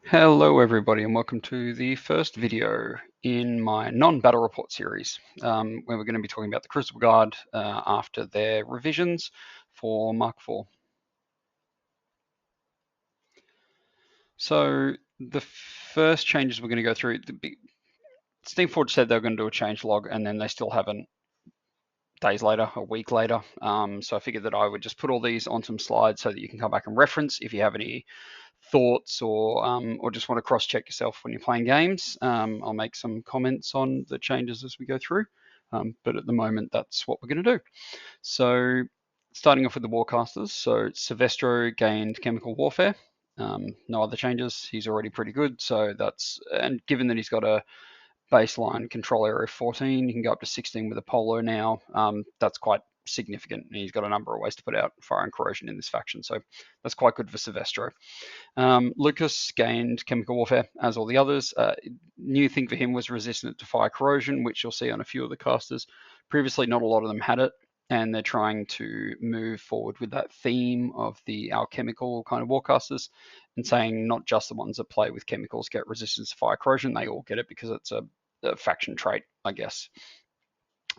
Hello everybody and welcome to the first video in my non-battle report series, where we're going to be talking about the Crucible Guard after their revisions for Mk4. So the first changes we're going to go through, Steamforge said they were going to do a change log and then they still haven't days later, a week later. So I figured that I would just put all these on some slides so that you can come back and reference if you have any thoughts or just want to cross-check yourself when you're playing games. I'll make some comments on the changes as we go through, but at the moment that's what we're going to do. So starting off with the Warcasters, so Silvestro gained Chemical Warfare. No other changes. He's already pretty good, so and given that he's got a baseline control area of 14, you can go up to 16 with Apollo now. That's quite significant. He's got a number of ways to put out fire and corrosion in this faction, so that's quite good for Silvestro. Lucas gained Chemical Warfare, as all the others. New thing for him was resistant to fire corrosion, which you'll see on a few of the casters. Previously, not a lot of them had it, and they're trying to move forward with that theme of the alchemical kind of warcasters and saying not just the ones that play with chemicals get resistance to fire corrosion, they all get it because it's a faction trait, I guess.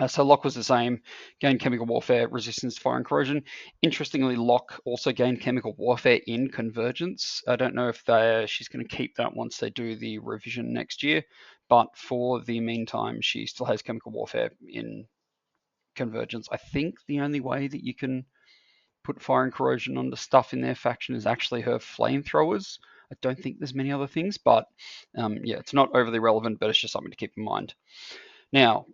So Locke was the same, gained chemical warfare, resistance to fire and corrosion. Interestingly, Locke also gained chemical warfare in convergence. I don't know if she's going to keep that once they do the revision next year, but for the meantime, she still has chemical warfare in convergence. I think the only way that you can put fire and corrosion onto stuff in their faction is actually her flamethrowers. I don't think there's many other things, but yeah, it's not overly relevant, but it's just something to keep in mind. Now,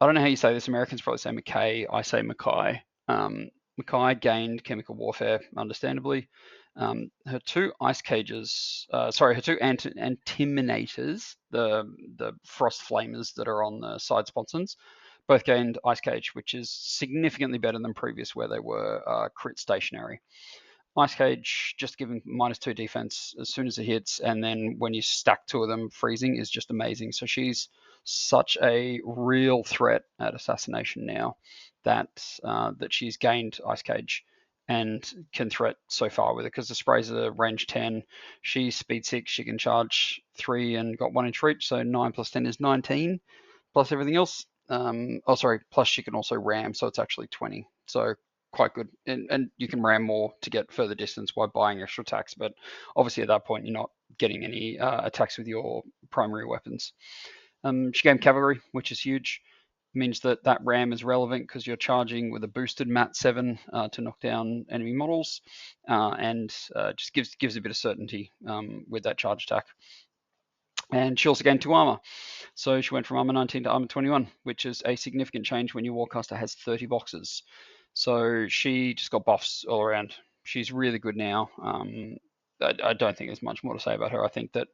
I don't know how you say this. Americans probably say McKay. I say Mackay. Mackay gained chemical warfare, understandably. Her two ice cages, her two antiminators, the frost flamers that are on the side sponsons, both gained ice cage, which is significantly better than previous where they were crit stationary. Ice Cage, just giving -2 defense as soon as it hits, and then when you stack two of them, freezing is just amazing. So she's such a real threat at assassination now that she's gained Ice Cage and can threat so far with it because the sprays are range 10. She's speed 6, she can charge 3 and got 1 inch reach, so 9 plus 10 is 19, plus everything else. Plus she can also ram, so it's actually 20. So quite good. And you can ram more to get further distance by buying extra attacks, but obviously at that point you're not getting any attacks with your primary weapons. She gained cavalry, which is huge. It means that ram is relevant because you're charging with a boosted Mat 7 to knock down enemy models, and just gives a bit of certainty with that charge attack. And she also gained 2 armor. So she went from armor 19 to armor 21, which is a significant change when your Warcaster has 30 boxes. So she just got buffs all around. She's really good now. I don't think there's much more to say about her. I think that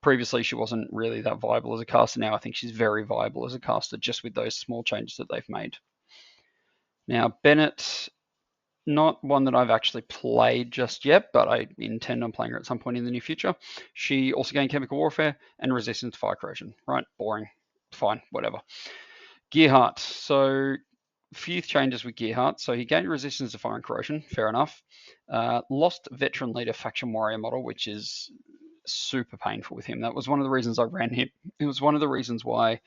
previously she wasn't really that viable as a caster. Now I think she's very viable as a caster just with those small changes that they've made. Now Bennett, not one that I've actually played just yet, but I intend on playing her at some point in the near future. She also gained chemical warfare and resistance to fire corrosion. Right, boring, fine, whatever. Gearhart. So few changes with Gearhart. So he gained resistance to fire and corrosion, fair enough. Lost veteran leader faction warrior model, which is super painful with him. That was one of the reasons I ran him. It was one of the reasons why.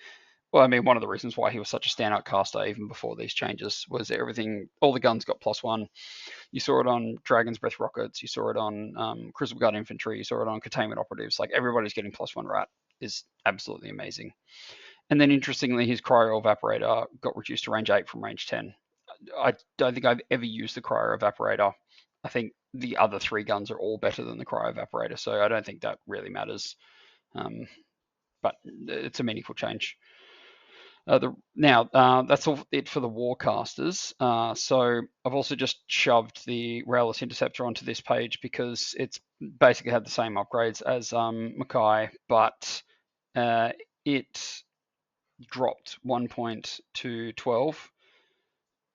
Well, I mean, one of the reasons why he was such a standout caster even before these changes was everything. All the guns got +1. You saw it on Dragon's Breath rockets. You saw it on Crucible Guard infantry. You saw it on containment operatives. Like everybody's getting +1 rat is absolutely amazing. And then interestingly, his cryo evaporator got reduced to range 8 from range 10. I don't think I've ever used the cryo evaporator. I think the other 3 guns are all better than the cryo evaporator, so I don't think that really matters. But it's a meaningful change. That's all it for the Warcasters. So I've also just shoved the Railless Interceptor onto this page because it's basically had the same upgrades as Mackay, but it dropped 1 point to 12.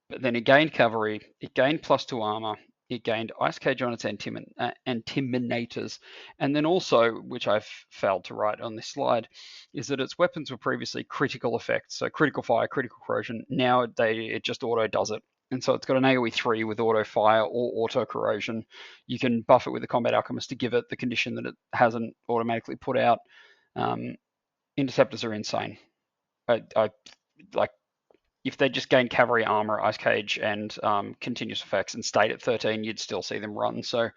But then it gained cavalry, it gained +2 armor, it gained ice cage on its antiminators, and then also, which I've failed to write on this slide, is that its weapons were previously critical effects, so critical fire, critical corrosion. Now it just auto does it. And so it's got an AoE 3 with auto fire or auto corrosion. You can buff it with the combat alchemist to give it the condition that it hasn't automatically put out. Interceptors are insane. I like if they just gain cavalry armor, ice cage, and continuous effects and stayed at 13, you'd still see them run. So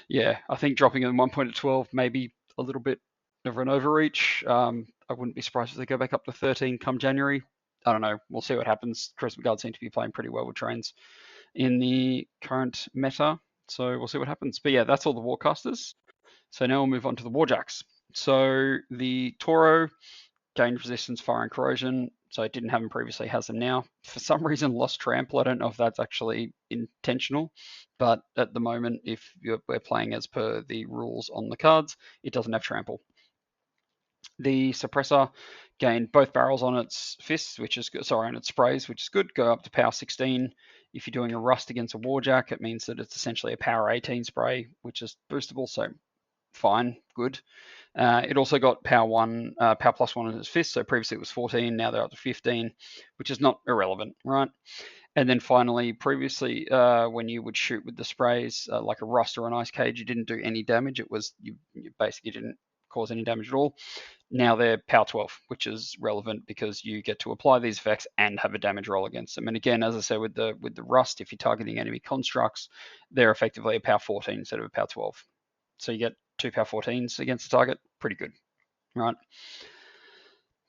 yeah, I think dropping them 1 point at 12 maybe a little bit of an overreach. I wouldn't be surprised if they go back up to 13 come January. I don't know. We'll see what happens. Crucible Guard seem to be playing pretty well with trains in the current meta, so we'll see what happens. But yeah, that's all the Warcasters. So now we'll move on to the Warjacks. So the Toro gained resistance, fire, and corrosion. So it didn't have them previously, has them now. For some reason, lost trample. I don't know if that's actually intentional, but at the moment, if we're playing as per the rules on the cards, it doesn't have trample. The suppressor gained both barrels on its fists, which is good. Sorry, on its sprays, which is good. Go up to power 16. If you're doing a rust against a Warjack, it means that it's essentially a power 18 spray, which is boostable. So fine, good. It also got power plus one on its fist. So previously it was 14, now they're up to 15, which is not irrelevant, right? And then finally, previously, when you would shoot with the sprays, like a rust or an ice cage, you didn't do any damage. It was you basically didn't cause any damage at all. Now they're power 12, which is relevant because you get to apply these effects and have a damage roll against them. And again, as I said, with the rust, if you're targeting enemy constructs, they're effectively a power 14 instead of a power 12. So you get 2 power 14s against the target. Pretty good, right?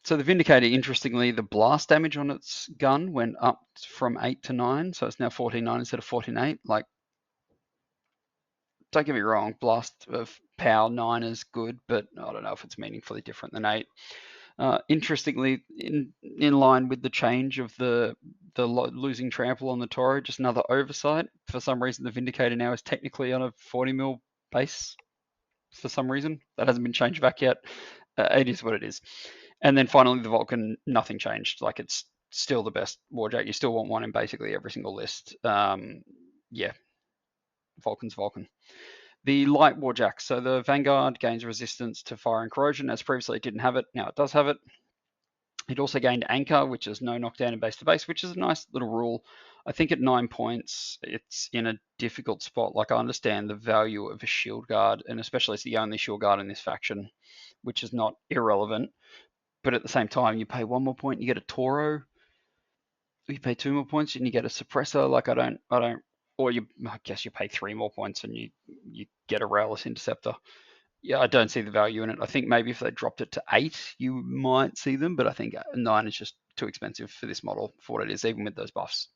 So the Vindicator, interestingly, the blast damage on its gun went up from 8 to 9, so it's now 14.9 instead of 14.8. Like, don't get me wrong, blast of power 9 is good, but I don't know if it's meaningfully different than 8. Interestingly, in line with the change of the losing trample on the Toro, just another oversight. For some reason, the Vindicator now is technically on a 40 mil base. For some reason, that hasn't been changed back yet. It is what it is. And then finally, the Vulcan, nothing changed. Like, it's still the best Warjack. You still want one in basically every single list. Yeah, Vulcan's Vulcan. The light Warjack. So the Vanguard gains resistance to fire and corrosion, as previously it didn't have it. Now it does have it. It also gained Anchor, which is no knockdown in base to base, which is a nice little rule. I think at 9 points, it's in a difficult spot. Like, I understand the value of a shield guard, and especially it's the only shield guard in this faction, which is not irrelevant. But at the same time, you pay 1 more point, you get a Toro. You pay 2 more points, and you get a suppressor. Like, I don't. Or I guess you pay 3 more points, and you get a railless interceptor. Yeah, I don't see the value in it. I think maybe if they dropped it to 8, you might see them, but I think 9 is just too expensive for this model for what it is, even with those buffs.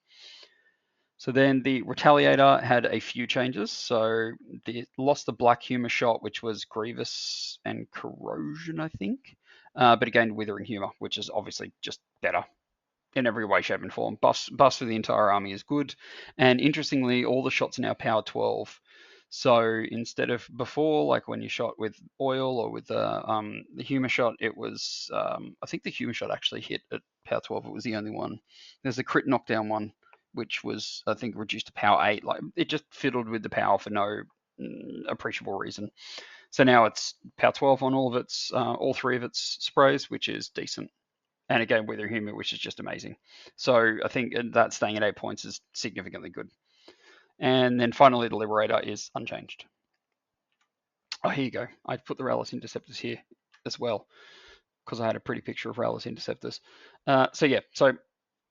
So then the Retaliator had a few changes. So they lost the Black Humor shot, which was Grievous and Corrosion, I think. But it gained Withering Humor, which is obviously just better in every way, shape, and form. Buffs for the entire army is good. And interestingly, all the shots are now power 12. So instead of before, like when you shot with oil or with the humor shot, it was, I think the humor shot actually hit at power 12. It was the only one. There's a crit knockdown one, which was, I think, reduced to power 8. Like, it just fiddled with the power for no appreciable reason. So now it's power 12 on all 3 of its sprays, which is decent. And again, Wither Humor, which is just amazing. So I think that staying at 8 points is significantly good. And then finally, the Liberator is unchanged. Oh, here you go. I put the Ralis Interceptors here as well, because I had a pretty picture of Ralis Interceptors. So yeah, so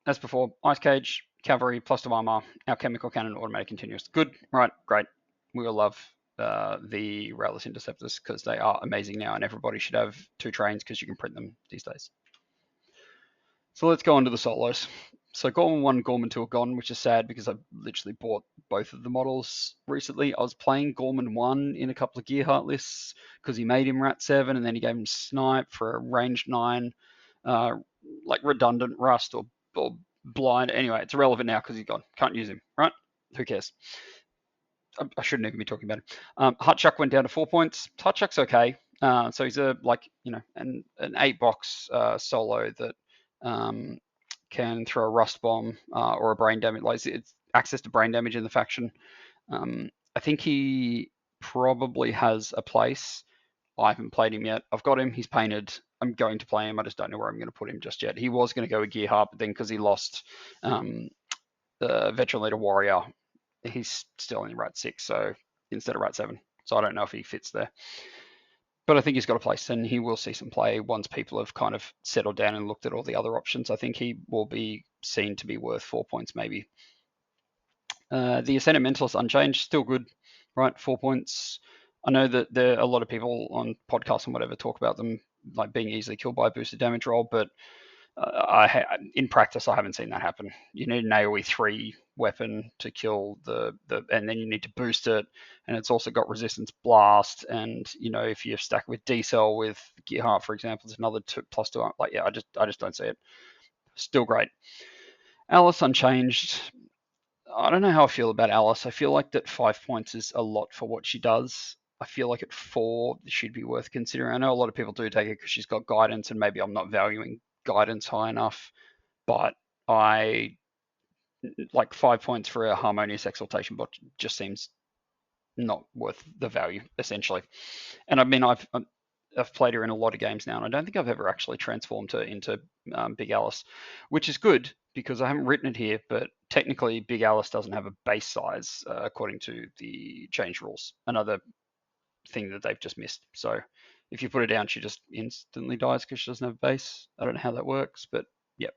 as before, Ice Cage, Cavalry, +2 armor, our Chemical Cannon, automatic continuous. Good, right, great. We all love the Ralis Interceptors because they are amazing now, and everybody should have 2 trains because you can print them these days. So let's go on to the solos. So Gorman 1 and Gorman 2 are gone, which is sad because I literally bought both of the models recently. I was playing Gorman 1 in a couple of Gearheart lists because he made him Rat 7 and then he gave him Snipe for a range 9, like redundant Rust or Blind. Anyway, it's irrelevant now because he's gone. Can't use him, right? Who cares? I shouldn't even be talking about him. Hutchuck went down to 4 points. Hutchuck's okay. So he's an 8-box solo that can throw a rust bomb or a brain damage. Like, it's access to brain damage in the faction. I think he probably has a place. I haven't played him yet. I've got him. He's painted. I'm going to play him. I just don't know where I'm going to put him just yet. He was going to go with Gearheart, but then because he lost the veteran leader warrior, he's still only rat 6, so instead of rat 7. So I don't know if he fits there. But I think he's got a place, and he will see some play once people have kind of settled down and looked at all the other options. I think he will be seen to be worth 4 points maybe. The Ascendant Mentalist unchanged, still good, right? 4 points. I know that there are a lot of people on podcasts and whatever talk about them like being easily killed by a boosted damage roll, but in practice, I haven't seen that happen. You need an AoE 3 weapon to kill and then you need to boost it, and it's also got resistance blast, and if you stack it with D-Cell with Gear Heart, for example, it's another +2. Like, yeah, I just don't see it. Still great. Alice unchanged. I don't know how I feel about Alice. I feel like that 5 points is a lot for what she does. I feel like at 4 she'd be worth considering. I know a lot of people do take it because she's got guidance, and maybe I'm not valuing guidance high enough, but I like 5 points for a harmonious exaltation bot just seems not worth the value, essentially. And I mean, I've played her in a lot of games now, and I don't think I've ever actually transformed her into Big Alice, which is good because I haven't written it here, but technically Big Alice doesn't have a base size according to the change rules. Another thing that they've just missed. So if you put her down, she just instantly dies because she doesn't have a base. I don't know how that works, but yeah.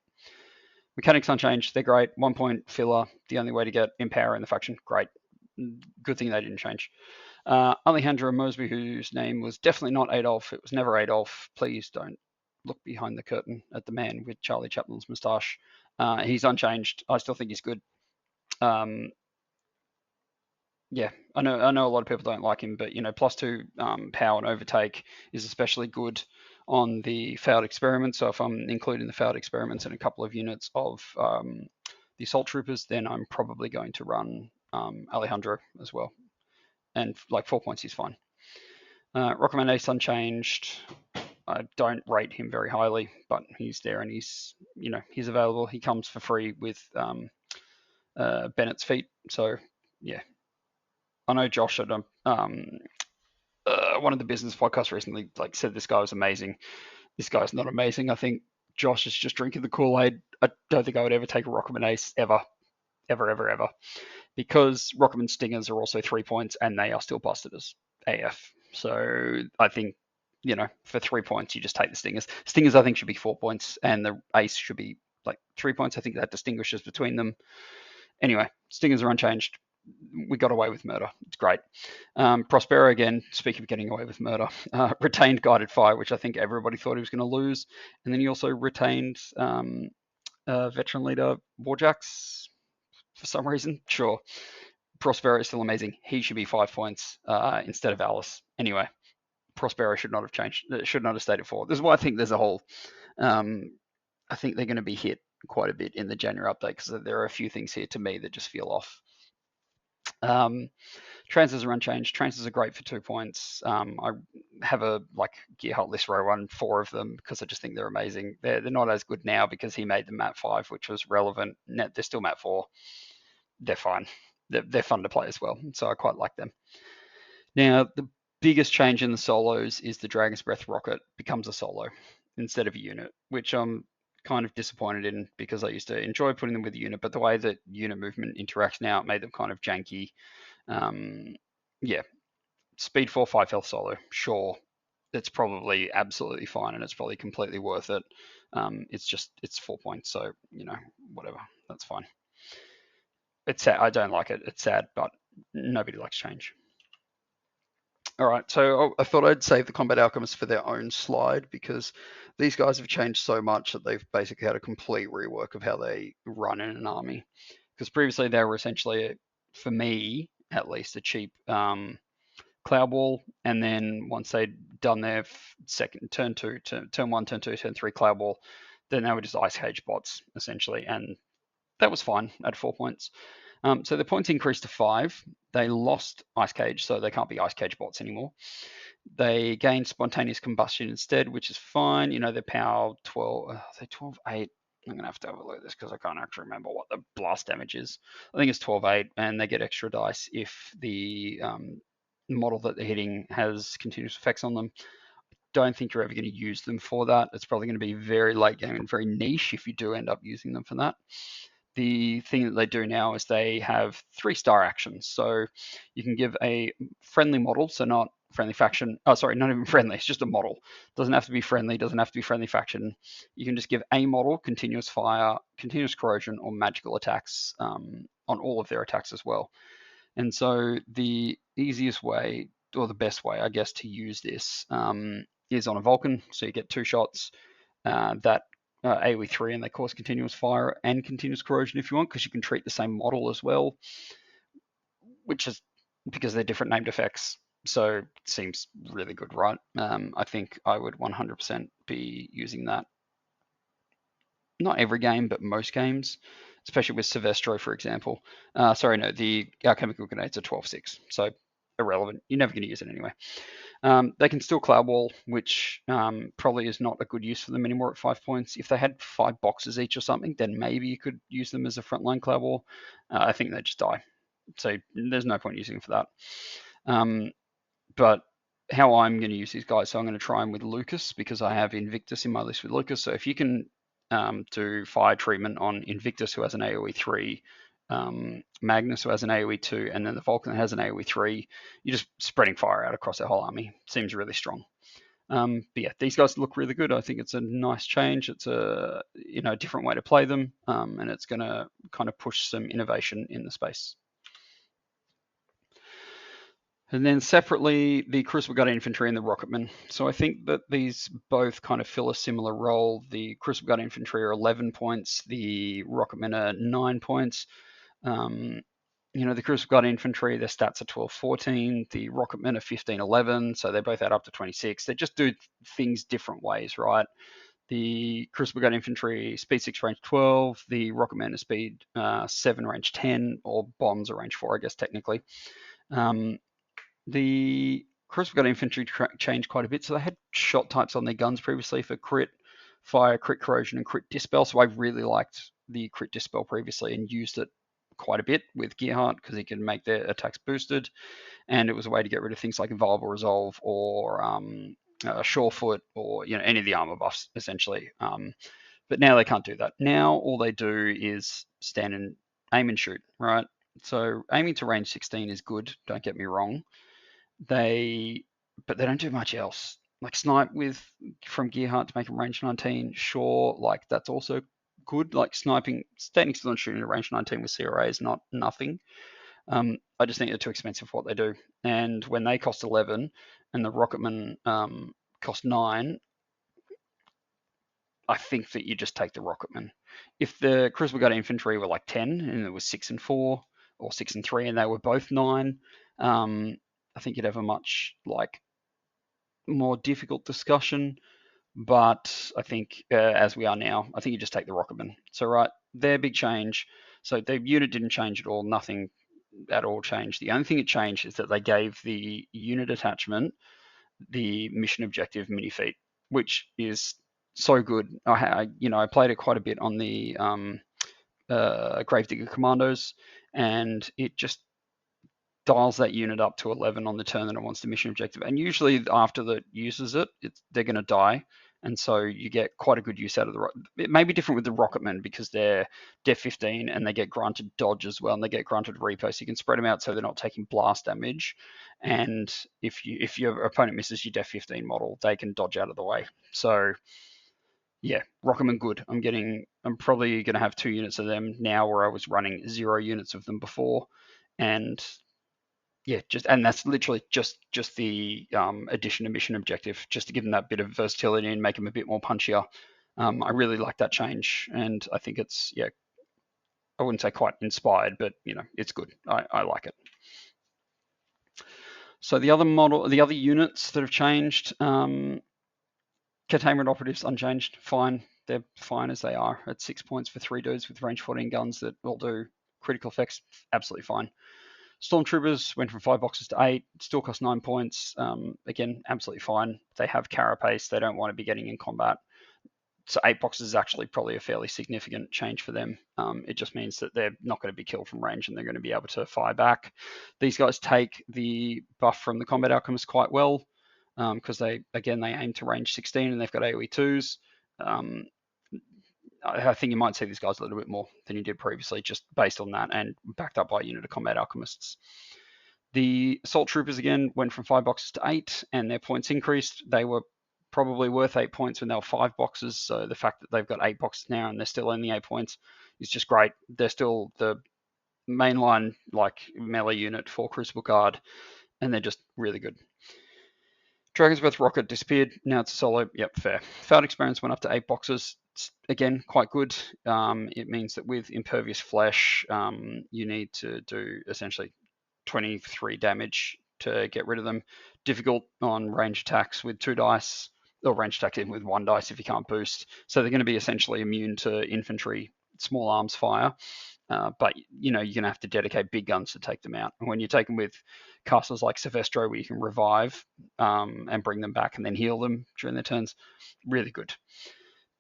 Mechanics unchanged, they're great. 1 point filler, the only way to get Empower in the faction, great. Good thing they didn't change. Alejandro Mosby, whose name was definitely not Adolf, it was never Adolf. Please don't look behind the curtain at the man with Charlie Chaplin's moustache. He's unchanged. I still think he's good. Yeah, I know a lot of people don't like him, but +2 power and overtake is especially good on the failed experiment. So if I'm including the failed experiments in a couple of units of the assault troopers, then I'm probably going to run Alejandro as well. And like 4 points is fine. Rockman Ace unchanged. I don't rate him very highly, but he's there and he's available. He comes for free with Bennett's feat. So yeah, I know Josh had one of the business podcasts recently said this guy was amazing. This guy's not amazing. I think Josh is just drinking the Kool-Aid. I don't think I would ever take a Rockman Ace ever, because Rockman Stingers are also 3 points and they are still busted as AF. So I think for 3 points you just take the Stingers. Stingers I think should be 4 points and the Ace should be like 3 points. I think that distinguishes between them. Anyway, Stingers are unchanged. We got away with murder. It's great. Prospero, again, speaking of getting away with murder, retained guided fire, which I think everybody thought he was going to lose. And then he also retained veteran leader Warjacks for some reason. Sure. Prospero is still amazing. He should be 5 points instead of Alice. Anyway, Prospero should not have changed. Should not have stayed at 4. This is why I think there's a whole. I think they're going to be hit quite a bit in the January update because there are a few things here to me that just feel off. Transers are unchanged. Transers are great for 2 points. I have a Gear Hut list where I run 4 of them because I just think they're amazing. They're not as good now because he made them Mat 5, which was relevant. They're still Mat 4. They're fine. They're fun to play as well, so I quite like them. Now, the biggest change in the solos is the Dragon's Breath rocket becomes a solo instead of a unit, which I'm kind of disappointed in because I used to enjoy putting them with a unit, but the way that unit movement interacts now, it made them kind of janky. Yeah, speed 4, 5 health solo, sure. It's probably absolutely fine and it's probably completely worth it. It's 4 points, so whatever, that's fine. It's sad. I don't like it. It's sad, but nobody likes change. All right, so I thought I'd save the Combat Alchemists for their own slide because these guys have changed so much that they've basically had a complete rework of how they run in an army. Because previously they were essentially, for me at least, a cheap cloud wall, and then once they'd done their second turn 1, turn 2, turn 3 cloud wall, then they were just ice cage bots essentially, and that was fine at 4 points. So the points increased to 5. They lost Ice Cage, so they can't be Ice Cage bots anymore. They gained Spontaneous Combustion instead, which is fine. They're power 12. They're 12-8. I'm going to have a look at this because I can't actually remember what the blast damage is. I think it's 12-8, and they get extra dice if the model that they're hitting has continuous effects on them. Don't think you're ever going to use them for that. It's probably going to be very late game and very niche if you do end up using them for that. the thing that they do now is they have 3-star actions. So you can give a friendly model, so not friendly faction. Oh, sorry, not even friendly. It's just a model. Doesn't have to be friendly. Doesn't have to be friendly faction. You can just give a model continuous fire, continuous corrosion, or magical attacks on all of their attacks as well. And so the easiest way, or the best way, I guess, to use this is on a Vulcan. So you get 2 shots that AoE 3, and they cause continuous fire and continuous corrosion if you want, because you can treat the same model as well, which is because they're different named effects. So it seems really good, right? I think I would 100% be using that. Not every game, but most games, especially with Silvestro, for example. Sorry, no, the alchemical grenades are 12-6, so irrelevant. You're never going to use it anyway. They can still cloud wall, which probably is not a good use for them anymore at 5 points. If they had 5 boxes each or something, then maybe you could use them as a frontline cloud wall. I think they just die, so there's no point using them for that. But how I'm going to use these guys, so I'm going to try them with Lucas, because I have Invictus in my list with Lucas. So if you can do fire treatment on Invictus, who has an AoE 3, Magnus, who has an AoE 2, and then the Vulcan has an AoE 3, you're just spreading fire out across their whole army. Seems really strong. But yeah, these guys look really good. I think it's a nice change. It's a different way to play them, and it's going to kind of push some innovation in the space. And then separately, the Crucible Guard Infantry and the Rocketmen. So I think that these both kind of fill a similar role. The Crucible Guard Infantry are 11 points. The Rocketmen are 9 points. The Crucible Guard Infantry, their stats are 12-14. The Rocketmen are 15-11. So they both add up to 26. They just do things different ways, right? The Crucible Guard Infantry, speed 6, range 12. The Rocketmen are speed 7, range 10, or bombs are range 4, I guess, technically. The Crucible Guard Infantry changed quite a bit. So they had shot types on their guns previously for crit fire, crit corrosion, and crit dispel. So I really liked the crit dispel previously and used it quite a bit with Gearhart, because he can make their attacks boosted. And it was a way to get rid of things like Inviolable Resolve or Surefoot, or any of the armor buffs, essentially. But now they can't do that. Now all they do is stand and aim and shoot, right? So aiming to range 16 is good, don't get me wrong. But they don't do much else. Like snipe from Gearhart to make them range 19, sure, like that's also good. Like sniping, standing still and shooting at range 19 with CRA is not nothing. I just think they're too expensive for what they do. And when they cost 11 and the Rocketmen cost 9, I think that you just take the Rocketmen. If the Crucible Guard Infantry were like 10 and it was 6 and 4 or 6 and 3 and they were both 9, I think you'd have a much more difficult discussion. But I think as we are now, I think you just take the Rocketmen. So right, their big change. So the unit didn't change at all. Nothing at all changed. The only thing it changed is that they gave the unit attachment the mission objective mini feat, which is so good. I played it quite a bit on the Gravedigger Commandos, and it just dials that unit up to 11 on the turn that it wants the mission objective. And usually after that uses it, they're going to die. And so you get quite a good use out of it may be different with the Rocketmen because they're def 15 and they get granted dodge as well, and they get granted repo, so you can spread them out so they're not taking blast damage. And if your opponent misses your def 15 model, they can dodge out of the way. So yeah, Rocketmen good. I'm probably going to have 2 units of them now, where I was running 0 units of them before. And yeah, and that's literally just the addition of mission objective, just to give them that bit of versatility and make them a bit more punchier. I really like that change, and I think it's I wouldn't say quite inspired, but it's good. I like it. So the other units that have changed, Containment Operatives unchanged, fine. They're fine as they are at 6 points for 3 dudes with range 14 guns that will do critical effects, absolutely fine. Stormtroopers went from 5 boxes to 8, still cost 9 points. Again, absolutely fine. They have carapace, they don't want to be getting in combat. So 8 boxes is actually probably a fairly significant change for them. It just means that they're not going to be killed from range and they're going to be able to fire back. These guys take the buff from the Combat Alchemist quite well, because they aim to range 16 and they've got AoE 2s. I think you might see these guys a little bit more than you did previously, just based on that and backed up by unit of combat alchemists. The assault troopers again went from 5 boxes to 8, and their points increased. They were probably worth 8 points when they were 5 boxes. So the fact that they've got 8 boxes now and they're still only 8 points is just great. They're still the mainline like melee unit for Crucible Guard, and they're just really good. Dragon's Breath Rocket disappeared. Now it's a solo. Yep, fair. Failed Experiments went up to 8 boxes. It's, again, quite good. It means that with Impervious Flesh, you need to do essentially 23 damage to get rid of them. Difficult on range attacks with 2 dice, or range attacks even with 1 dice if you can't boost. So they're going to be essentially immune to infantry small arms fire. But you're going to have to dedicate big guns to take them out. And when you take them with castles like Silvestro, where you can revive and bring them back and then heal them during their turns, really good.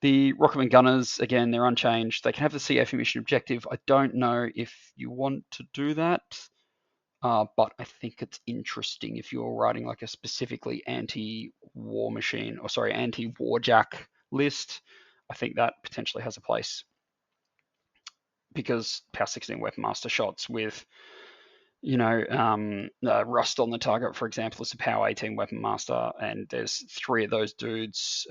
The Rocketman Gunners, again, they're unchanged. They can have the CF mission objective. I don't know if you want to do that, but I think it's interesting if you're writing like a specifically anti-Warmachine, or sorry, anti-Warjack list. I think that potentially has a place, because Power 16 Weapon Master shots with, rust on the target, for example, is a Power 18 Weapon Master, and there's 3 of those dudes,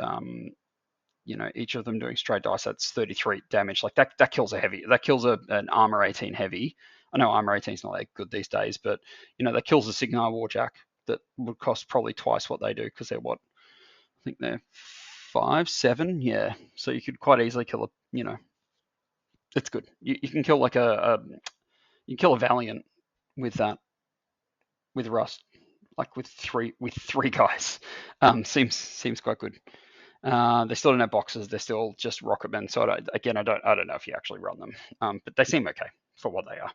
each of them doing straight dice, that's 33 damage. Like that kills a heavy. That kills an Armor 18 heavy. I know Armor 18 is not that good these days, but, that kills a Signar Warjack that would cost probably twice what they do, because they're what? I think they're 5, 7, yeah. So you could quite easily kill it's good. You can kill like you kill a Valiant with that, with Rust, like with three guys. Seems quite good. They still don't have boxes. They're still just Rocketmen. So I don't know if you actually run them, but they seem okay for what they are.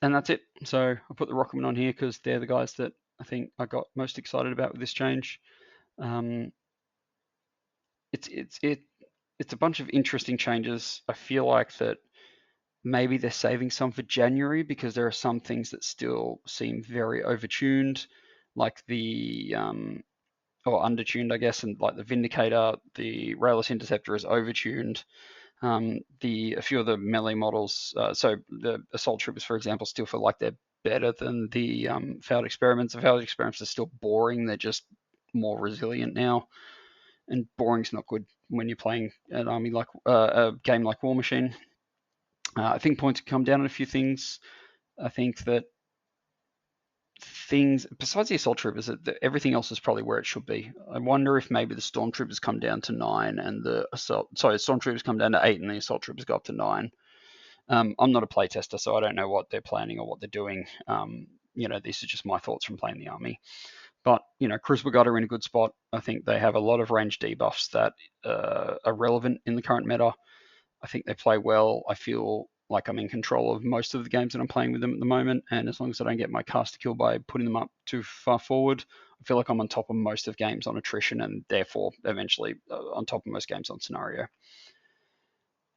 And that's it. So I put the Rocketmen on here because they're the guys that I think I got most excited about with this change. It's a bunch of interesting changes. I feel like that maybe they're saving some for January, because there are some things that still seem very overtuned, like the or undertuned, I guess, and like the Vindicator, the Railless Interceptor is overtuned. A few of the melee models, so the Assault Troopers, for example, still feel like they're better than the Failed Experiments. The Failed Experiments are still boring. They're just more resilient now, and boring's not good when you're playing an army like a game like Warmachine. I think points come down on a few things. I think that things besides the Assault Troopers, everything else is probably where it should be. I wonder if maybe the Stormtroopers come down to 9 and the Stormtroopers come down to 8 and the Assault Troopers go up to 9. I'm not a playtester, so I don't know what they're planning or what they're doing. These are just my thoughts from playing the army. But, Crucible Guard are in a good spot. I think they have a lot of range debuffs that are relevant in the current meta. I think they play well. I feel like I'm in control of most of the games that I'm playing with them at the moment, and as long as I don't get my caster killed by putting them up too far forward, I feel like I'm on top of most of games on attrition, and therefore eventually on top of most games on scenario.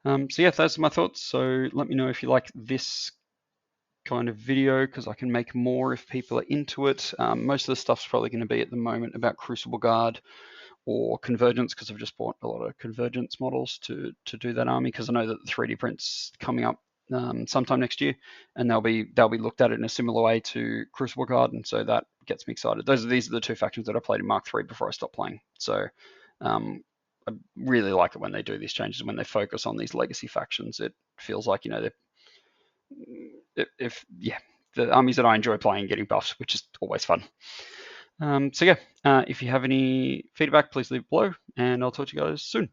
So yeah, those are my thoughts. So let me know if you like this kind of video, because I can make more if people are into it. Most of the stuff's probably going to be at the moment about Crucible Guard or Convergence, because I've just bought a lot of Convergence models to do that army, because I know that the 3D print's coming up sometime next year, and they'll be looked at it in a similar way to Crucible Guard, and so that gets me excited. These are the 2 factions that I played in Mk4 before I stopped playing. So I really like it when they do these changes, when they focus on these legacy factions. It feels like, the armies that I enjoy playing getting buffs, which is always fun. So yeah, if you have any feedback, please leave it below, and I'll talk to you guys soon.